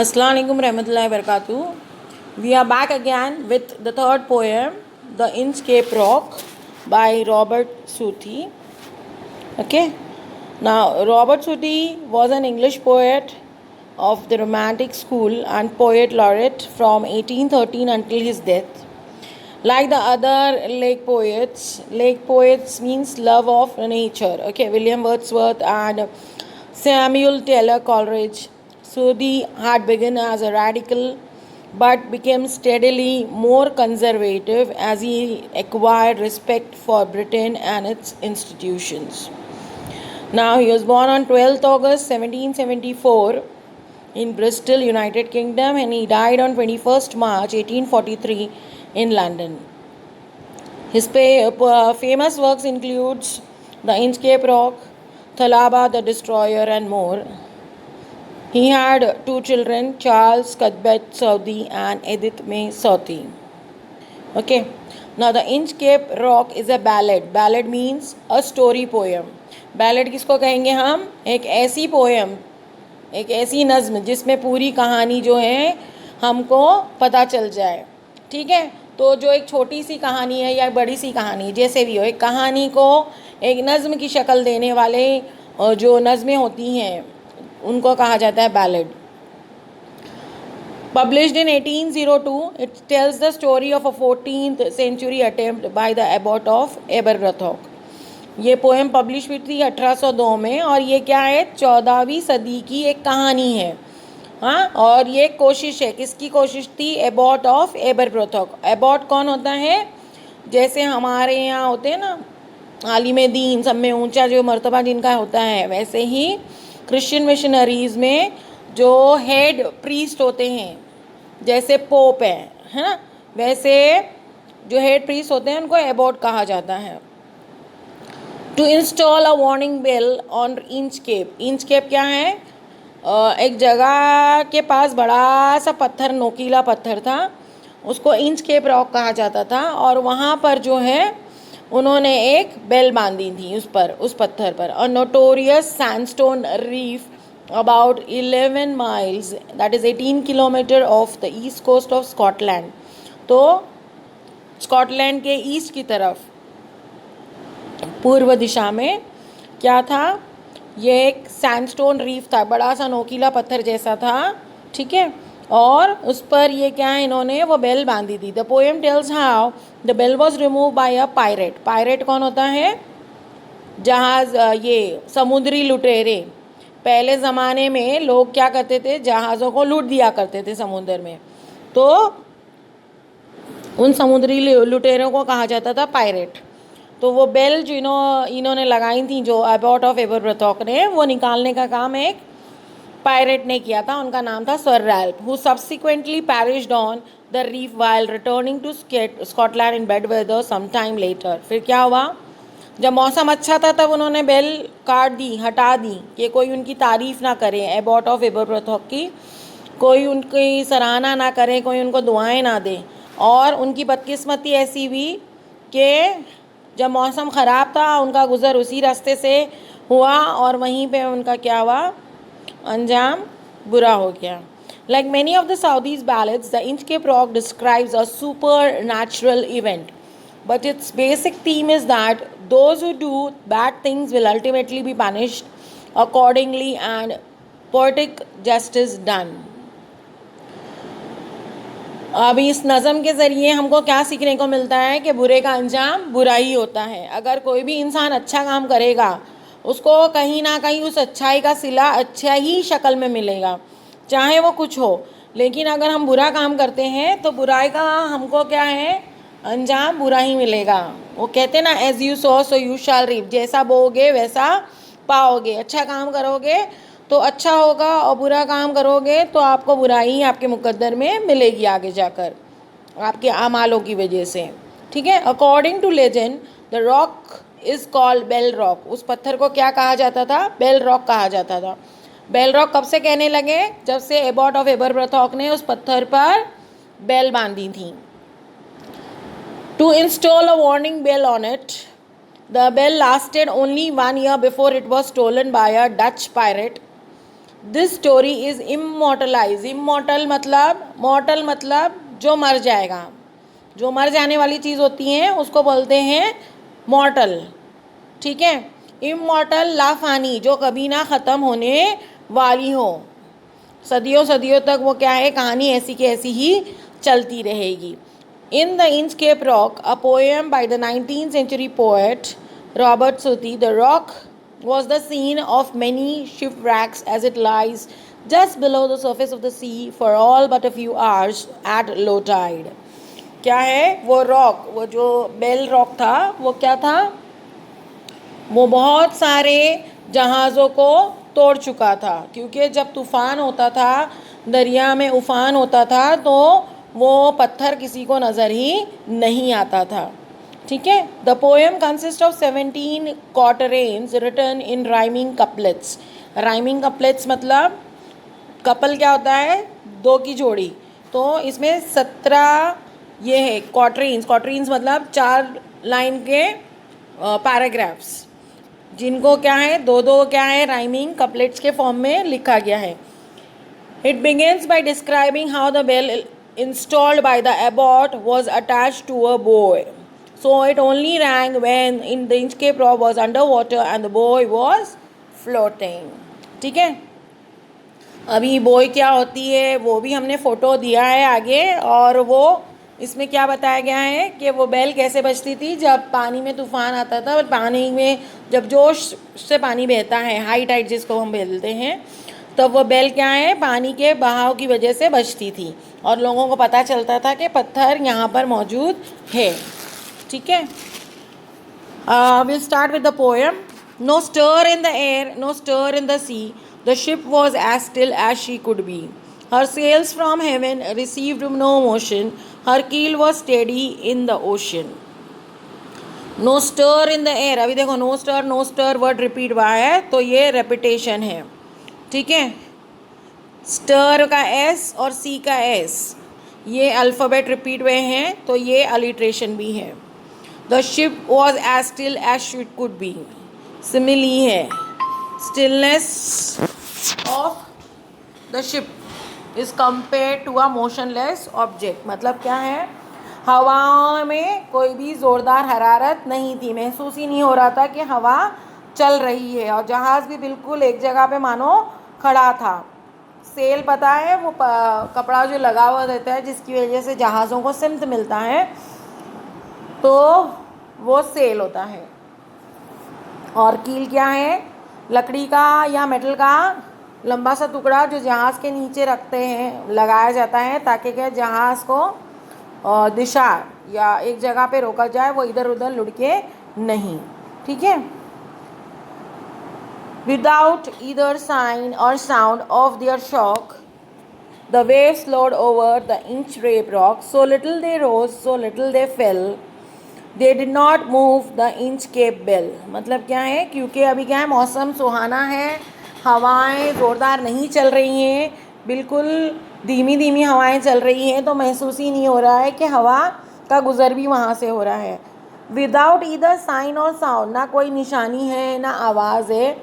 Assalamu alaikum rahmatullahi barakatuh. We are back again with the third poem, The Inkscape Rock by Robert Southey. Okay. Now, Robert Southey was an English poet of the Romantic school and poet laureate from 1813 until his death. Like the other lake poets means love of nature. Okay, William Wordsworth and Samuel Taylor Coleridge. Southey had begun as a radical but became steadily more conservative as he acquired respect for Britain and its institutions. Now, he was born on 12th August 1774 in Bristol, United Kingdom, and he died on 21st March 1843 in London. His famous works includes The Inkscape Rock, Thalaba the Destroyer, and more. He had two children, Charles Cuthbert Southey and Edith May Southey. Okay. Now, The Inkscape Rock is a ballad. Ballad means a story poem. Ballad किसको कहेंगे हम? एक ऐसी poem, एक ऐसी नज़्म जिसमें पूरी कहानी जो है हमको पता चल जाए. ठीक है. तो जो एक छोटी सी कहानी है या बड़ी सी कहानी जैसे भी हो, एक कहानी को एक नज़्म की शक्ल देने वाले जो नज़में होती हैं उनको कहा जाता है ballad. Published in 1802, it tells the story of a 14th century attempt by the abbot of Aberbrothock. ये पोएम पब्लिश हुई थी 1802 में और ये क्या है, 14वीं सदी की एक कहानी है. हाँ, और ये कोशिश है. किसकी कोशिश थी? Abbott of एबरब्रोथॉक. एबॉट कौन होता है? जैसे हमारे यहाँ होते हैं ना आलिम दीन, सब में ऊंचा जो मर्तबा जिनका होता है, वैसे ही क्रिश्चियन मिशनरीज़ में जो हेड प्रीस्ट होते हैं जैसे पोप है ना, वैसे जो हेड प्रीस्ट होते हैं उनको एबॉट कहा जाता है. To install a warning bell on Inchcape. Inchcape क्या है? एक जगह के पास बड़ा सा पत्थर, नोकीला पत्थर था, उसको इंचकेप रॉक कहा जाता था और वहाँ पर जो है उन्होंने एक बेल बांधी थी उस पत्थर पर. A notorious sandstone reef about 11 miles, that is 18 kilometer off the east coast of Scotland. तो स्कॉटलैंड के ईस्ट की तरफ पूर्व दिशा में क्या था? ये एक सैंडस्टोन रीफ था, बड़ा सा नोकीला पत्थर जैसा था. ठीक है. और उस पर ये क्या है, इन्होंने वो बेल बांधी थी. The poem tells how the bell was remove by a pirate. Pirate कौन होता है? जहाज, ये समुद्री लुटेरे. पहले ज़माने में लोग क्या करते थे, जहाज़ों को लूट दिया करते थे समुद्र में. तो उन समुद्री लुटेरों को कहा जाता था पायरेट. तो वो बेल जो इन्होंने लगाई थी, जो एबॉट ऑफ एबरब्रोथॉक ने, वो निकालने का काम एक पायरेट ने किया था. उनका नाम था sir Ralph, who subsequently perished on the reef while returning to Scotland in bad weather some time later. फिर क्या हुआ? जब मौसम अच्छा था तब उन्होंने बेल काट दी, हटा दी, कि कोई उनकी तारीफ़ ना करे एबॉट ऑफ एबरब्रोथॉक की, कोई उनकी सराहना ना करे, कोई उनको दुआएं ना दे. और उनकी बदकिस्मती ऐसी हुई कि जब मौसम ख़राब था उनका गुज़र उसी रास्ते से हुआ और वहीं पे उनका क्या हुआ, अंजाम बुरा हो गया. Like many of the Southey's ballads, the Inchcape Rock describes a supernatural event. But its basic theme is that those who do bad things will ultimately be punished accordingly and poetic justice done. अभी इस नज़म के ज़रिए हमको क्या सीखने को मिलता है कि बुरे का अंजाम बुरा ही होता है. अगर कोई भी इंसान अच्छा काम करेगा उसको कहीं ना कहीं उस अच्छाई का सिला अच्छा ही शक्ल में मिलेगा, चाहे वो कुछ हो. लेकिन अगर हम बुरा काम करते हैं तो बुराई का हमको क्या है, अंजाम बुरा ही मिलेगा. वो कहते ना, as you sow so you shall reap. जैसा बोओगे वैसा पाओगे. अच्छा काम करोगे तो अच्छा होगा और बुरा काम करोगे तो आपको बुराई आपके मुकद्दर में मिलेगी आगे जाकर आपके आमालों की वजह से. ठीक है. According to legend the rock is called Bell Rock. उस पत्थर को क्या कहा जाता था? बेल रॉक कहा जाता था. बेल रॉक कब से कहने लगे? जब से एबॉट ऑफ एबरब्रोथॉक ने उस पत्थर पर बेल बांधी थी. To install a warning bell on it, the bell lasted only 1 year before it was stolen by a Dutch pirate. This story is immortalize. Immortal मतलब, मॉर्टल मतलब जो मर जाएगा, जो मर जाने वाली चीज़ होती हैं उसको बोलते हैं मॉर्टल. ठीक है. इमॉर्टल लाफानी, जो कभी ना ख़त्म होने वाली हो, सदियों सदियों तक वो क्या है, कहानी ऐसी की ऐसी ही चलती रहेगी. इन the Inchcape rock, a poem by the 19th century poet Robert Southey, the rock was the scene of many shipwrecks as it lies just below the surface of the sea for all but a few hours at low tide. क्या है वो rock, वो जो bell rock था वो क्या था, वो बहुत सारे जहाज़ों को तोड़ चुका था, क्योंकि जब तूफ़ान होता था, दरिया में उफान होता था, तो वो पत्थर किसी को नज़र ही नहीं आता था. ठीक है. The poem consist of 17 quatrains written in rhyming couplets. Rhyming couplets मतलब, कपल क्या होता है, दो की जोड़ी, तो इसमें 17 ये है क्वार्टरीन्स. क्वार्टरीन्स मतलब 4 लाइन के पैराग्राफ्स, जिनको क्या है, दो दो क्या है, राइमिंग कपलेट्स के फॉर्म में लिखा गया है. It begins by describing how the bell installed by the abbot was attached to a buoy, so it only rang when in the Inchcape Rock was under water and the buoy was floating. ठीक है. अभी boy क्या होती है वो भी हमने photo दिया है आगे, और वो इसमें क्या बताया गया है कि वो बेल कैसे बजती थी जब पानी में तूफ़ान आता था, और पानी में जब जोश से पानी बहता है, हाई टाइड जिसको हम बोलते हैं, तब वो बेल क्या है, पानी के बहाव की वजह से बजती थी, और लोगों को पता चलता था कि पत्थर यहाँ पर मौजूद है. ठीक है. We'll start with the poem. No stir in the air, no stir in the sea. The ship was as still as she could be. Her sails from heaven received no motion. Her keel was steady in the ocean. No stir in the air. अभी देखो, no stir word repeat हुआ है, तो ये repetition है. ठीक है. Stir का एस और सी का एस, ये अल्फ़ाबेट रिपीट हुए हैं, तो ये अलिट्रेशन भी है. The ship was as still as she could be. Simile है. Stillness of the ship is compared to a motionless object. मतलब क्या है, हवा में कोई भी ज़ोरदार हरारत नहीं थी, महसूस ही नहीं हो रहा था कि हवा चल रही है, और जहाज़ भी बिल्कुल एक जगह पे मानो खड़ा था. सेल पता है वो कपड़ा जो लगा हुआ रहता है जिसकी वजह से जहाज़ों को सिमत मिलता है, तो वो सेल होता है. और कील क्या है, लकड़ी का या मेटल का लंबा सा टुकड़ा जो जहाज़ के नीचे रखते हैं, लगाया जाता है ताकि क्या, जहाज़ को दिशा या एक जगह पे रोका जाए, वो इधर उधर लुढ़के नहीं. ठीक है. विदाउट ईदर साइन और sound of their shock the waves flowed over the inch-cape rock. So little they rose, so little they fell. They did not move the inch-cape bell. मतलब क्या है, क्योंकि अभी क्या है, मौसम सुहाना है, हवाएं ज़ोरदार नहीं चल रही हैं, बिल्कुल धीमी धीमी हवाएं चल रही हैं, तो महसूस ही नहीं हो रहा है कि हवा का गुज़र भी वहाँ से हो रहा है. विदाउट ईदर साइन और साउंड, ना कोई निशानी है ना आवाज़ है.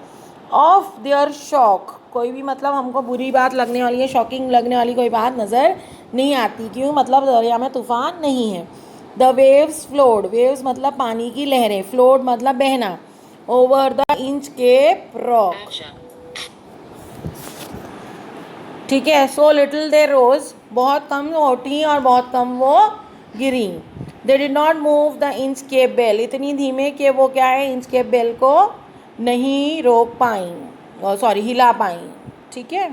ऑफ देयर शॉक, कोई भी मतलब हमको बुरी बात लगने वाली है, शॉकिंग लगने वाली कोई बात नज़र नहीं आती. क्यों, मतलब दरिया में तूफ़ान नहीं है. द वेव्स फ्लोड, वेव्स मतलब पानी की लहरें, फ्लोड मतलब बहना, ओवर द इंचकेप रॉक. ठीक है. सो लिटिल दे रोज, बहुत कम उठी और बहुत कम वो गिरी. They did not move the Inchcape bell, इतनी धीमे कि वो क्या है, इंचकेप बेल को नहीं रोक पाई, सॉरी हिला पाई. ठीक है.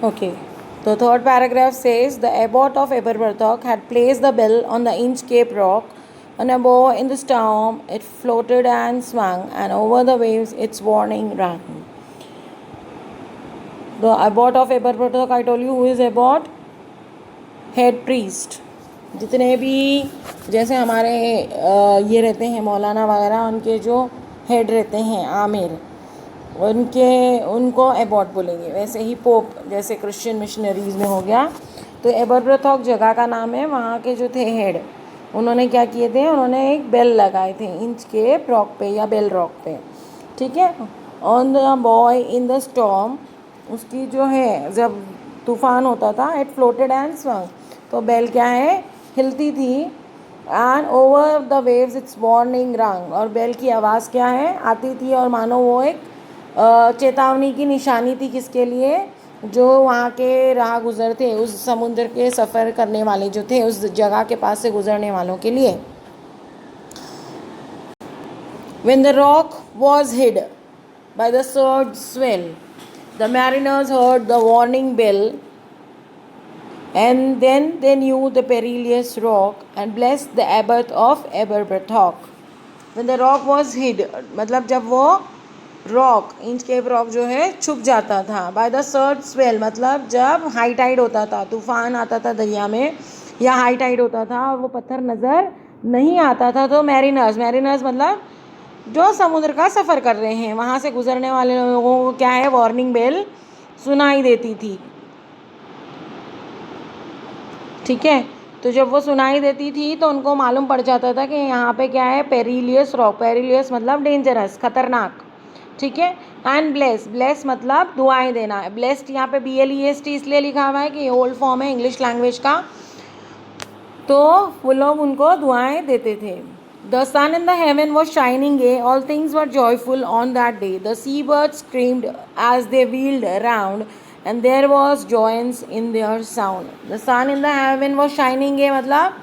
Okay. The third paragraph says the abbot of Aberbrothock had placed the bell on the Inchcape rock. On a bow in the storm, it floated and swung, and over the waves its warning rang. The abbot of Aberbrothock, I told you who is abbot? Head priest. जितने भी जैसे हमारे ये रहते हैं मौलाना वगैरह, उनके जो हेड रहते हैं आमिर, उनको एबॉट बोलेंगे। वैसे ही पोप जैसे क्रिश्चियन मिशनरीज़ में हो गया, तो एबरब्रथॉक जगह का नाम है। वहाँ के जो थे हेड, उन्होंने क्या किए थे, उन्होंने एक बेल लगाए थे इंचकेप रॉक पे या बेल रॉक पे, ठीक है। On the boy in the storm, उसकी जो है जब तूफान होता था, इट फ्लोटेड एंड स्वंग, तो बेल क्या है, हिलती थी। And over the waves it's warning रंग, और बेल की आवाज़ क्या है, आती थी, और मानो वो एक चेतावनी की निशानी थी, किसके लिए, जो वहाँ के राह गुज़र थे, उस समुद्र के सफ़र करने वाले जो थे, उस जगह के पास से गुज़रने वालों के लिए। When the rock was hid by the surge swell, the mariners heard the warning bell, and then they knew the perilous rock and blessed the abbot of Aberbrothock. When the rock was hid, मतलब जब वो rock, Inchcape rock जो है छुप जाता था, by the surge swell, मतलब जब हाई टाइड होता था, तूफान आता था दरिया में, या हाई टाइड होता था और वो पत्थर नज़र नहीं आता था, तो मैरिनर्स मतलब जो समुद्र का सफ़र कर रहे हैं, वहाँ से गुजरने वाले लोगों को क्या है, वार्निंग बेल सुनाई देती थी, ठीक है। तो जब वो सुनाई देती थी तो उनको मालूम पड़ जाता था कि यहाँ पे क्या है, पेरिलियस रॉक, पेरिलियस मतलब डेंजरस, खतरनाक, ठीक है। एंड ब्लेस मतलब दुआएं देना है। ब्लेस्ड यहाँ पे BLEST इसलिए लिखा हुआ है कि ओल्ड फॉर्म है इंग्लिश लैंग्वेज का, तो वो लोग उनको दुआएं देते थे। The sun in the heaven was shining gay, all things were joyful on that day. The seabirds screamed as they wheeled around, and there was joyance in their sound. The sun in the heaven was shining gay मतलब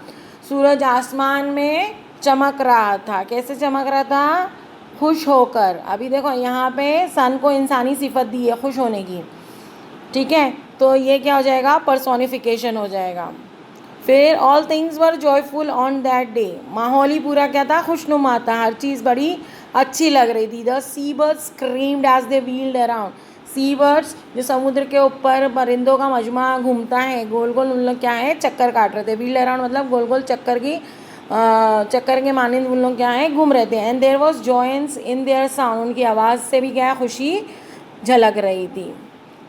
सूरज आसमान में चमक रहा था। कैसे चमक रहा था, खुश होकर। अभी देखो यहाँ पे सन को इंसानी सिफत दी है खुश होने की, ठीक है, तो ये क्या हो जाएगा, पर्सोनिफिकेशन हो जाएगा। फिर all things were joyful on that day, माहौल ही पूरा क्या था, खुशनुमा था, हर चीज़ बड़ी अच्छी लग रही थी। The sea birds screamed as they wheeled around, sea birds जो समुद्र के ऊपर परिंदों का मजमा घूमता है, गोल गोल उन लोग क्या है, चक्कर काट रहे थे। व्हील्ड अराउंड मतलब गोल गोल चक्कर की चक्कर के मानंद उन लोग क्या है, घूम रहे थे। And there was joyance in their sound, उनकी आवाज़ से भी क्या है, खुशी झलक रही थी।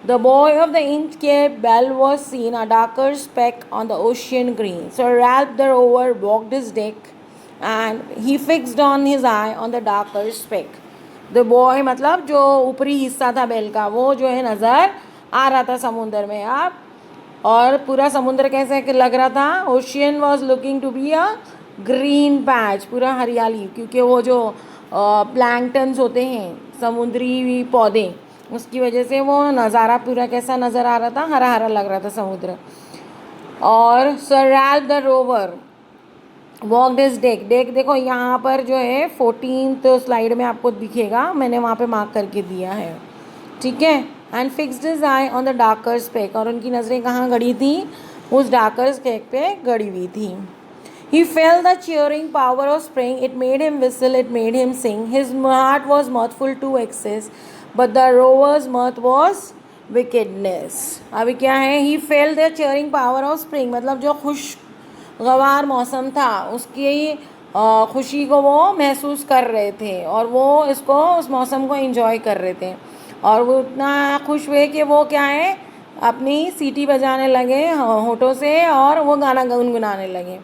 The boy of the Inchcape Bell was seen, a darker speck on the ocean green. So Ralph the rover walked his deck, and he fixed on his eye on the darker speck. The boy मतलब जो ऊपरी हिस्सा था bell का, वो जो है नज़र आ रहा था समुद्र में अब, और पूरा समुद्र कैसे लग रहा था, ocean was looking to be a green patch, पूरा हरियाली, क्योंकि वो जो प्लैंकटन्स होते हैं, समुद्री पौधे, उसकी वजह से वो नज़ारा पूरा कैसा नज़र आ रहा था, हरा हरा लग रहा था समुद्र। और sir Ralph the rover walk this deck, deck देखो यहाँ पर जो है 14th स्लाइड में आपको दिखेगा, मैंने वहाँ पे मार्क करके दिया है, ठीक है। And fixed his eye on the darker speck, और उनकी नज़रें कहाँ गड़ी थी, उस डार्कर स्पेक पे गड़ी हुई थी। He felt the cheering power of spring. It made him whistle, it made him sing. His heart was mirthful to excess, but the rover's mirth was wickedness. अभी क्या है, he felt the cheering power of spring, मतलब जो खुशगवार मौसम था, उसकी खुशी को वो महसूस कर रहे थे, और वो उस मौसम को एंजॉय कर रहे थे, और वो इतना खुश हुए कि वो क्या है, अपनी सीटी बजाने लगे होठों से, और वो गाना गुनगुनाने लगे,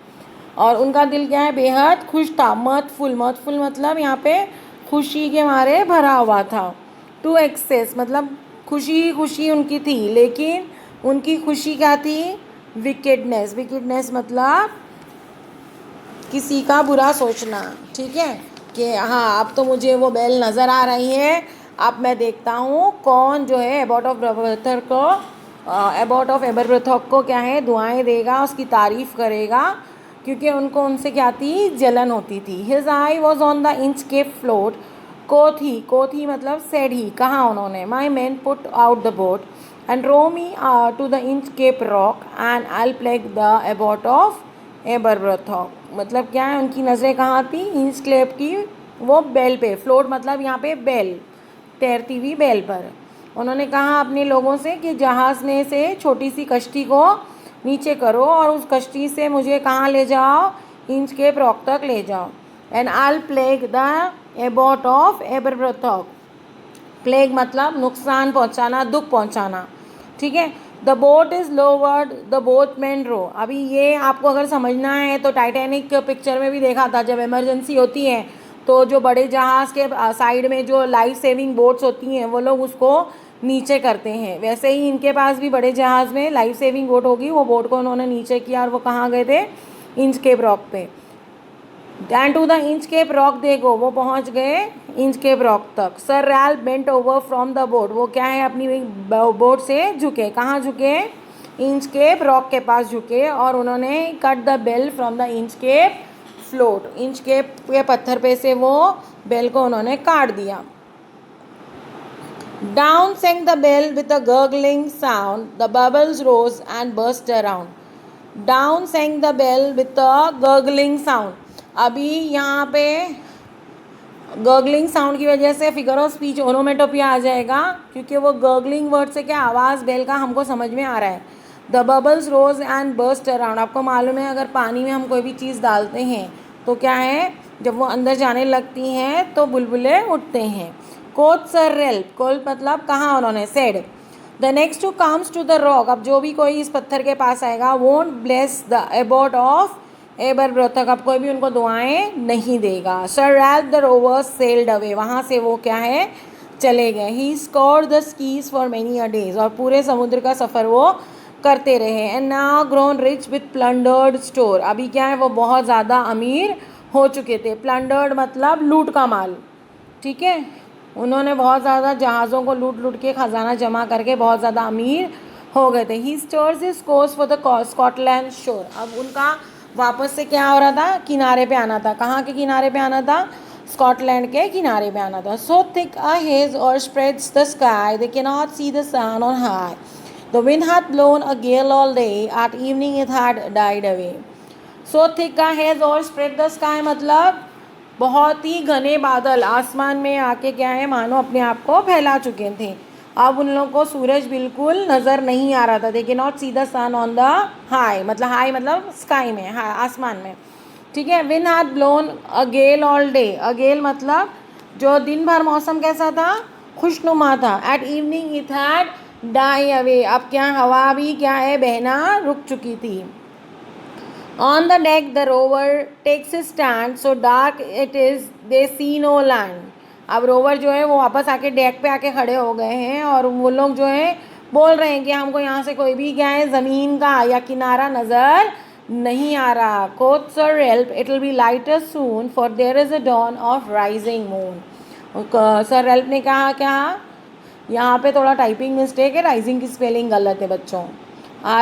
और उनका दिल क्या है, बेहद खुश था। मर्थफुल मतलब यहाँ पे खुशी के मारे भरा हुआ था। टू एक्सेस मतलब खुशी उनकी थी, लेकिन उनकी खुशी क्या थी, विकेडनेस मतलब किसी का बुरा सोचना, ठीक है, कि हाँ अब तो मुझे वो बेल नज़र आ रही है, अब मैं देखता हूँ कौन जो है एबॉट ऑफ एबरब्रथॉक को क्या है, दुआएं देगा, उसकी तारीफ़ करेगा, क्योंकि उनको उनसे क्या थी, जलन होती थी। His eye was on the Inchcape float, quoth he मतलब सेड ही, कहा उन्होंने, my men put out the boat and row me to the Inchcape rock and I plague the abbot of Aberbrothok, मतलब क्या है, उनकी नज़रें कहाँ थी, इंचकेप की वो बेल पे, फ्लोट मतलब यहाँ पे बेल, तैरती हुई बेल पर। उन्होंने कहा अपने लोगों से कि जहाज़ में से छोटी सी कश्ती को नीचे करो और उस कश्ती से मुझे कहाँ ले जाओ, इंचकेप रॉक तक ले जाओ। And I plague the abbot of Aberbrothok. Plague मतलब नुकसान पहुंचाना, दुख पहुंचाना, ठीक है। The boat is lowered, the boatman row. अभी ये आपको अगर समझना है तो टाइटैनिक पिक्चर में भी देखा था, जब इमरजेंसी होती है तो जो बड़े जहाज़ के साइड में जो लाइफ सेविंग बोट्स होती हैं वो लोग उसको नीचे करते हैं, वैसे ही इनके पास भी बड़े जहाज़ में लाइफ सेविंग बोट होगी, वो बोट को उन्होंने नीचे किया और वो कहाँ गए थे, इंचकेप रॉक पे। And to the Inchcape rock they go, वो पहुंच गए इंचकेप रॉक तक। Sir Ralph bent over from the boat, वो क्या है अपनी बोट से झुके, कहाँ झुके, इंचकेप रॉक के पास झुके और उन्होंने cut the bell from the Inchcape float, Inchcape के पत्थर पे से वो बेल को उन्होंने काट दिया। Down sank the bell with a gurgling sound, the bubbles rose and burst around. Down sank the bell with a gurgling sound. अभी यहाँ पे गर्गलिंग साउंड की वजह से फिगर ऑफ स्पीच ओनोमेटोपिया आ जाएगा, क्योंकि वो गर्गलिंग वर्ड से क्या आवाज़ बेल का हमको समझ में आ रहा है। The bubbles rose and burst around, आपको मालूम है अगर पानी में हम कोई भी चीज़ डालते हैं तो क्या है, जब वो अंदर जाने लगती हैं तो बुलबुले उठते हैं। कोट सर रेल्फ, कोल मतलब कहाँ उन्होंने, said the next to comes to the rock, अब जो भी कोई इस पत्थर के पास आएगा, won't bless the abbot of Aberbrothok, अब कोई भी उनको दुआएं नहीं देगा। Sir Ralph the rovers sailed away, वहाँ से वो क्या है, चले गए। ही स्कोर्ड द स्कीज फॉर मेनी अ डेज, और पूरे समुद्र का सफ़र वो करते रहे। And now grown rich with plundered store, अभी क्या है वो बहुत ज़्यादा अमीर हो चुके थे। प्लंडर्ड मतलब लूट का माल, ठीक है। उन्होंने बहुत ज़्यादा जहाज़ों को लूट लूट के ख़जाना जमा करके बहुत ज़्यादा अमीर हो गए थे। He stores his course for the Scotland shore, अब उनका वापस से क्या हो रहा था, किनारे पे आना था। कहाँ के किनारे पे आना था, स्कॉटलैंड के किनारे पे आना था। So thick a haze o'er spreads the sky, they can not see the sun on high, the wind had blown a gale all day, at evening it had died away. So thick a haze o'er spread the sky मतलब बहुत ही घने बादल आसमान में आके क्या है, मानो अपने आप को फैला चुके थे। अब उन लोगों को सूरज बिल्कुल नज़र नहीं आ रहा था। They can not see the sun on the high, मतलब हाई मतलब स्काई में, हाई आसमान में, ठीक है। Wind had blown a gale all day, a gale मतलब जो दिन भर मौसम कैसा था, खुशनुमा था। At evening it had died away, अब क्या हवा भी क्या है, बहना रुक चुकी थी। On the deck the rover takes his stand, so dark it is they see no land. अब रोवर जो है वो वापस आके डेक पे आके खड़े हो गए हैं और वो लोग जो है बोल रहे हैं कि हमको यहाँ से कोई भी क्या है, ज़मीन का या किनारा नज़र नहीं आ रहा। Quote sir Ralph, it will be lighter soon for there is a dawn of rising moon. Sir Ralph ने कहा क्या, यहाँ पे थोड़ा टाइपिंग मिस्टेक है, राइजिंग की स्पेलिंग गलत है बच्चों,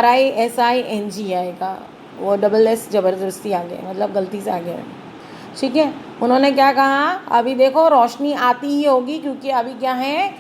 RISING आएगा, वो डबल एस ज़बरदस्ती आ गया, मतलब गलती से आ गया, ठीक है। उन्होंने क्या कहा, अभी देखो रोशनी आती ही होगी क्योंकि अभी क्या है,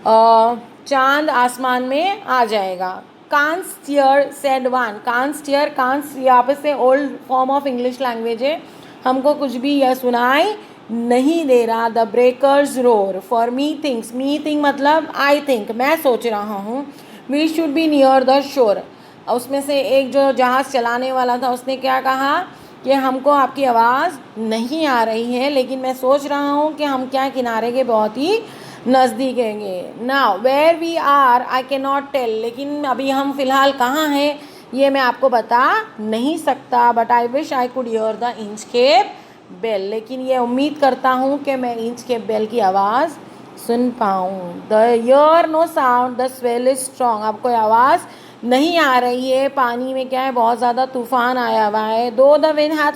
चांद आसमान में आ जाएगा। कान स्टीयर सेड वन, कान स्टीयर, कान यहाँ पे से old form of English language है, हमको कुछ भी यह सुनाई नहीं दे रहा। The breakers roar for methinks, methinks मतलब आई थिंक, मैं सोच रहा हूँ। We should be near the shore, उसमें से एक जो जहाज़ चलाने वाला था उसने क्या कहा कि हमको आपकी आवाज़ नहीं आ रही है, लेकिन मैं सोच रहा हूँ कि हम क्या किनारे के बहुत ही नज़दीक हैंगे। Now where we are I cannot tell, लेकिन अभी हम फ़िलहाल कहाँ हैं ये मैं आपको बता नहीं सकता। But I wish I could hear the Inchcape Bell, लेकिन ये उम्मीद करता हूँ कि मैं इंचकेप बेल की आवाज़ सुन पाऊँ। They hear no sound, the swell is strong, अब कोई आवाज़ नहीं आ रही है, पानी में क्या है बहुत ज़्यादा तूफ़ान आया हुआ है। दो the wind had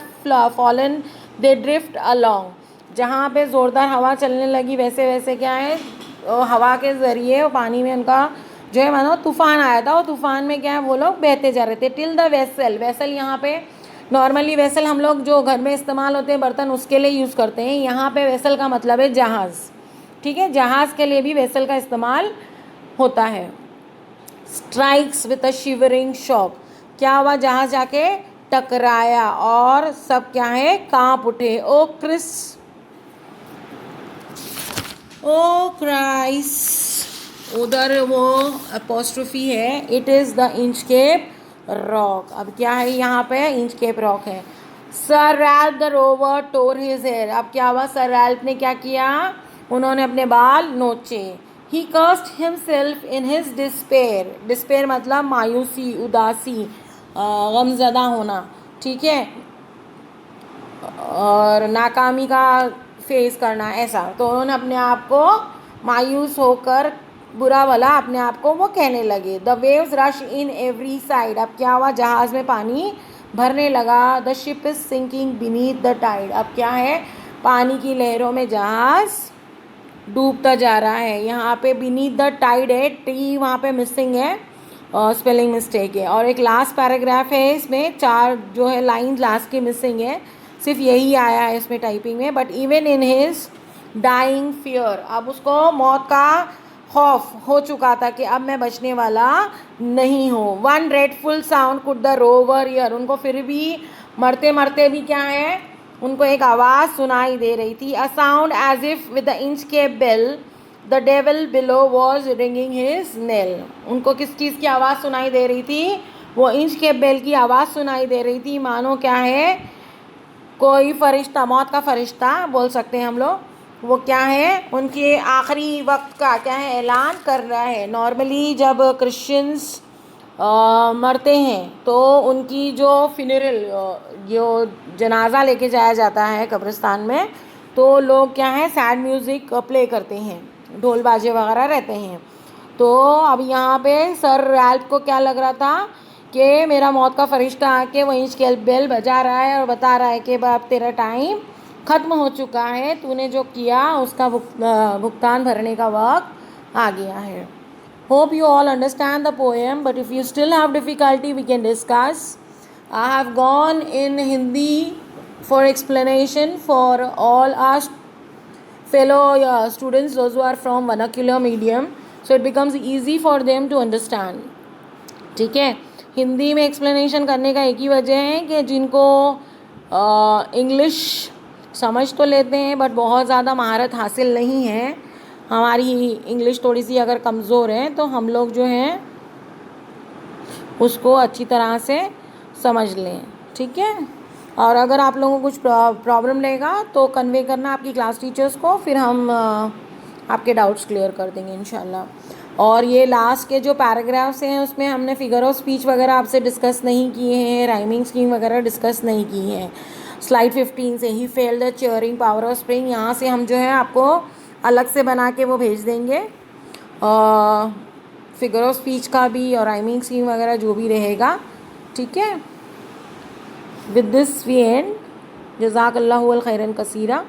fallen they drift along, जहाँ पे ज़ोरदार हवा चलने लगी वैसे वैसे क्या है, हवा के ज़रिए पानी में उनका जो है मानो तूफ़ान आया था, और तूफ़ान में क्या है वो लोग बहते जा रहे थे। टिल द वेसल, वेसल यहाँ पे नॉर्मली वेसल हम लोग जो घर में इस्तेमाल होते हैं बर्तन उसके लिए यूज़ करते हैं, यहाँ पे वेसल का मतलब है जहाज़, ठीक है, जहाज़ के लिए भी वेसल का इस्तेमाल होता है। Strikes with a shivering shock, क्या हुआ, जहाज़ जाके टकराया और सब क्या है कांप उठे। ओ क्रिस, ओ क्राइस, उधर वो अपोस्ट्रोफी है, it is the Inchcape Rock. अब क्या है यहाँ पे, इंचकेप रॉक है। Sir Ralph the rover tore his hair. अब क्या हुआ, सर रैल्फ ने क्या किया, उन्होंने अपने बाल नोचे। He cursed himself in his despair. Despair मतलब मायूसी, उदासी, गमज़दा होना, ठीक है, और नाकामी का फेस करना, ऐसा। तो उन्होंने अपने आप को मायूस होकर बुरा भला अपने आप को वो कहने लगे। The waves rush in every side. अब क्या हुआ, जहाज़ में पानी भरने लगा। The ship is sinking beneath the tide. अब क्या है, पानी की लहरों में जहाज़ डूबता जा रहा है। यहाँ पे बीनीथ द टाइड है, टी वहाँ पे मिसिंग है, स्पेलिंग मिस्टेक है। और एक लास्ट पैराग्राफ है, इसमें 4 जो है लाइन लास्ट की मिसिंग है, सिर्फ यही आया है इसमें टाइपिंग में। But even in his dying fear. अब उसको मौत का खौफ हो चुका था कि अब मैं बचने वाला नहीं हूँ। One dreadful sound could the rover year. उनको फिर भी मरते मरते भी क्या है, उनको एक आवाज़ सुनाई दे रही थी। A sound as if with the Inchcape Bell the devil below was ringing his knell. उनको किस चीज़ की आवाज़ सुनाई दे रही थी, वो इंचकेप बेल की आवाज़ सुनाई दे रही थी। मानो क्या है, कोई फरिश्ता, मौत का फरिश्ता बोल सकते हैं हम लोग, वो क्या है, उनके आखिरी वक्त का क्या है, ऐलान कर रहा है। नॉर्मली जब क्रिश्चियंस मरते हैं तो उनकी जो फिनरल, जो जनाजा लेके जाया जाता है कब्रिस्तान में, तो लोग क्या है, सैड म्यूज़िक प्ले करते हैं, ढोल बाजे वगैरह रहते हैं। तो अब यहाँ पे सर रैल्फ को क्या लग रहा था कि मेरा मौत का फरिश्ता आके वहीं स्केल बेल बजा रहा है और बता रहा है कि अब तेरा टाइम ख़त्म हो चुका है, तूने जो किया उसका भुगतान भरने का वक्त आ गया है। Hope you all understand the poem, but if you still have difficulty, we can discuss. I have gone in Hindi for explanation for all our fellow students, those who are from vernacular medium, so it becomes easy for them to understand. ठीक है, हिंदी में explanation करने का एक ही वजह है कि जिनको इंग्लिश समझ तो लेते हैं बट बहुत ज़्यादा महारत हासिल नहीं है, हमारी इंग्लिश थोड़ी सी अगर कमज़ोर है, तो हम लोग जो हैं उसको अच्छी तरह से समझ लें, ठीक है। और अगर आप लोगों को कुछ प्रॉब्लम रहेगा तो कन्वे करना आपकी क्लास टीचर्स को, फिर हम आपके डाउट्स क्लियर कर देंगे इंशाल्लाह। और ये लास्ट के जो पैराग्राफ्स हैं उसमें हमने फिगर ऑफ स्पीच वगैरह आपसे डिस्कस नहीं किए हैं, राइमिंग स्कीम वगैरह डिस्कस नहीं की हैं। स्लाइड 15 से he fell the cheering power of spring, यहाँ से हम जो है आपको अलग से बना के वो भेज देंगे, फिगर ऑफ स्पीच का भी और राइमिंग स्कीम वगैरह जो भी रहेगा, ठीक है। With this we end. जज़ाकल्लाहु खैरन कसीरा।